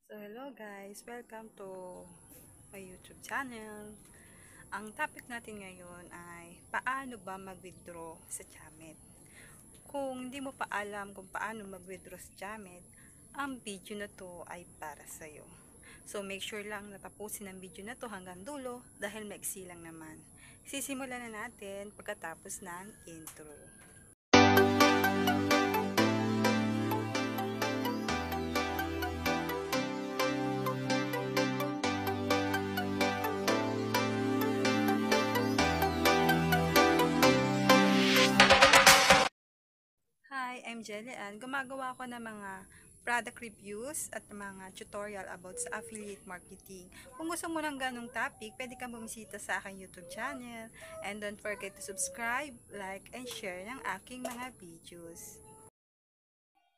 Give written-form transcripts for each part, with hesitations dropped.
So, hello guys! Welcome to my YouTube channel. Ang topic natin ngayon ay paano ba mag-withdraw sa Jamet? Kung hindi mo pa alam kung paano mag-withdraw sa Jamet, ang video na to ay para sa'yo. So, make sure lang natapusin ang video na to hanggang dulo dahil maiksi lang naman. Sisimulan na natin pagkatapos ng intro. Hi, I'm Jelly Ann. Gumagawa ako ng mga product reviews at mga tutorial about sa affiliate marketing. Kung gusto mo ng ganong topic, pwede kang bumisita sa aking YouTube channel. And don't forget to subscribe, like, and share ng aking mga videos.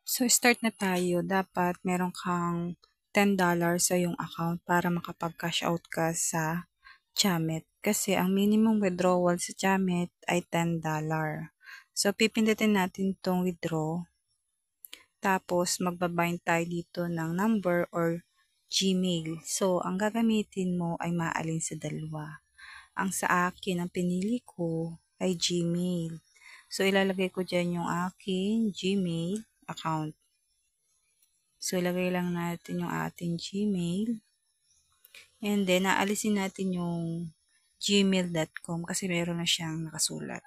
So, start na tayo. Dapat meron kang $10 sa iyong account para makapag-cash out ka sa Jamet. Kasi ang minimum withdrawal sa Jamet ay $10. So, pipindutin natin itong withdraw. Tapos, magbabind tayo dito ng number or Gmail. So, ang gagamitin mo ay maalin sa dalawa. Ang sa akin, ang pinili ko ay Gmail. So, ilalagay ko dyan yung aking Gmail account. So, ilagay lang natin yung ating Gmail. And then, naalisin natin yung gmail.com kasi meron na siyang nakasulat.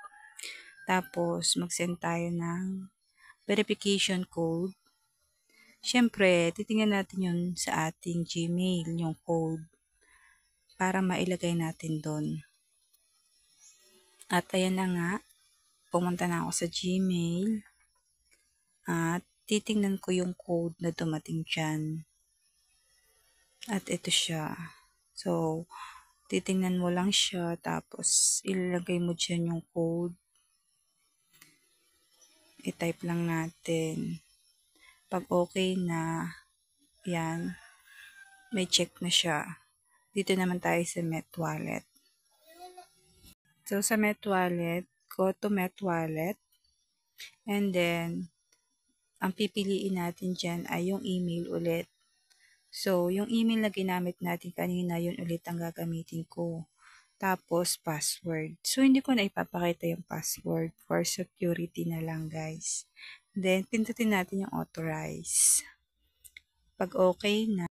Tapos, mag-send tayo ng verification code. Siyempre, titingnan natin yun sa ating Gmail, yung code, para mailagay natin doon. At ayan na nga, pumunta na ako sa Gmail at titingnan ko yung code na dumating dyan. At ito siya. So, titingnan mo lang siya, tapos ilalagay mo dyan yung code. I-type lang natin. Pag okay na, yan, may check na siya. Dito naman tayo sa Met Wallet. So, sa Met Wallet, go to Met Wallet. And then, ang pipiliin natin dyan ay yung email ulit. So, yung email na ginamit natin kanina, yun ulit ang gagamitin ko. Tapos, password. So, hindi ko na ipapakita yung password for security na lang, guys. Then, pindutin natin yung authorize. Pag okay na,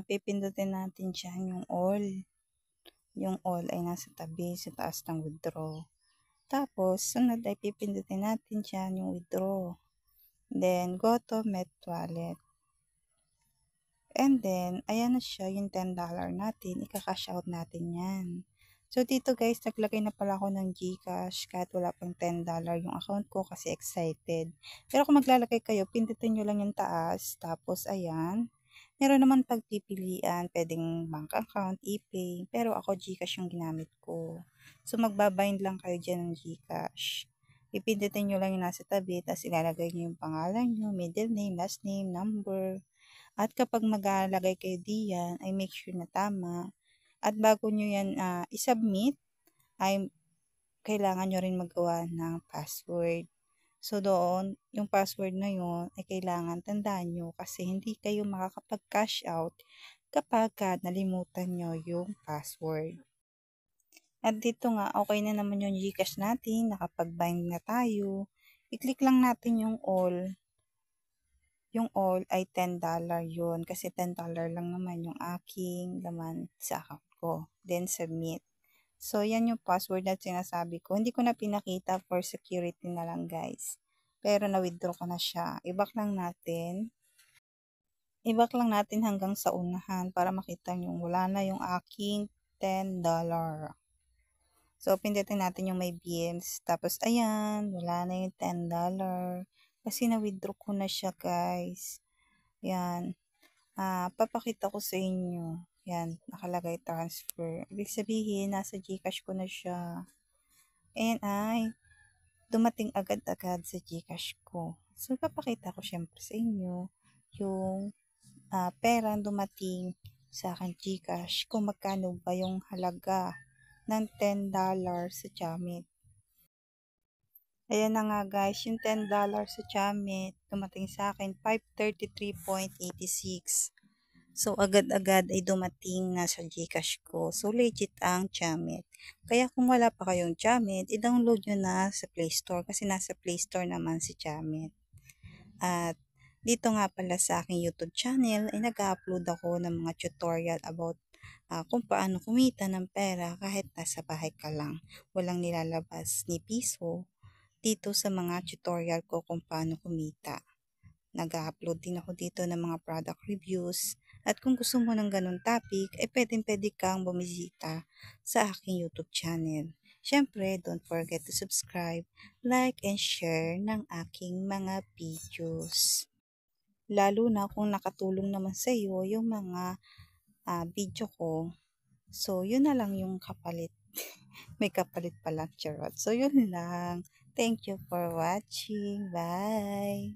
pipindutin natin dyan yung all. Yung all ay nasa tabi, sa taas ng withdraw. Tapos, sunod ay pipindutin natin dyan yung withdraw. Then, go to Met Wallet. And then, ayan na siya, yung $10 natin. Ika-cash out natin yan. So, dito guys, naglagay na pala ako ng GCash kahit wala pang $10 yung account ko kasi excited. Pero kung maglalagay kayo, pindutin nyo lang yung taas. Tapos, ayan. Meron naman pagpipilian, pwedeng bank account, e-pay. Pero ako, GCash yung ginamit ko. So, magbabind lang kayo dyan ng GCash. Ipindutin nyo lang yung nasa tabi, tapos ilalagay nyo yung pangalan nyo, middle name, last name, number. At kapag maglalagay kayo diyan, ay make sure na tama. At bago nyo yan i-submit, ay kailangan nyo rin magawa ng password. So doon, yung password na yun ay kailangan tandaan nyo kasi hindi kayo makakapag-cash out kapag nalimutan nyo yung password. At dito nga, okay na naman yung GCash natin, nakapag-bind na tayo. I-click lang natin yung all. Yung all ay $10 yun kasi $10 lang naman yung aking laman sa account ko. Then submit. So, yan yung password na sinasabi ko. Hindi ko na pinakita for security na lang guys. Pero na-withdraw ko na siya. I-back lang natin. I-back lang natin hanggang sa unahan para makita nyo wala na yung aking $10. So, pindutin natin yung may beams. Tapos, ayan, wala na yung $10. Kasi na-withdraw ko na siya guys. Yan. Papakita ko sa inyo. Yan, nakalagay transfer. Ibig sabihin, nasa GCash ko na siya. And ay, dumating agad-agad sa GCash ko. So, papakita ko syempre sa inyo yung pera dumating sa akin GCash kung magkano ba yung halaga ng $10 sa Jamet. Ayan na nga guys, yung $10 sa Jamet, dumating sa akin 533.86. So, agad-agad ay dumating na sa GCash ko. So, legit ang Jamet. Kaya kung wala pa kayong Jamet, i-download nyo na sa Play Store kasi nasa Play Store naman si Jamet. At dito nga pala sa aking YouTube channel ay nag-upload ako ng mga tutorial about kung paano kumita ng pera kahit nasa bahay ka lang. Walang nilalabas ni piso dito sa mga tutorial ko kung paano kumita. Nag-upload din ako dito ng mga product reviews. At kung gusto mo ng ganun topic, ay pwede kang bumisita sa aking YouTube channel. Siyempre, don't forget to subscribe, like, and share ng aking mga videos. Lalo na kung nakatulong naman sa iyo yung mga video ko. So, yun na lang yung kapalit. May kapalit pala, charot. So, yun lang. Thank you for watching. Bye!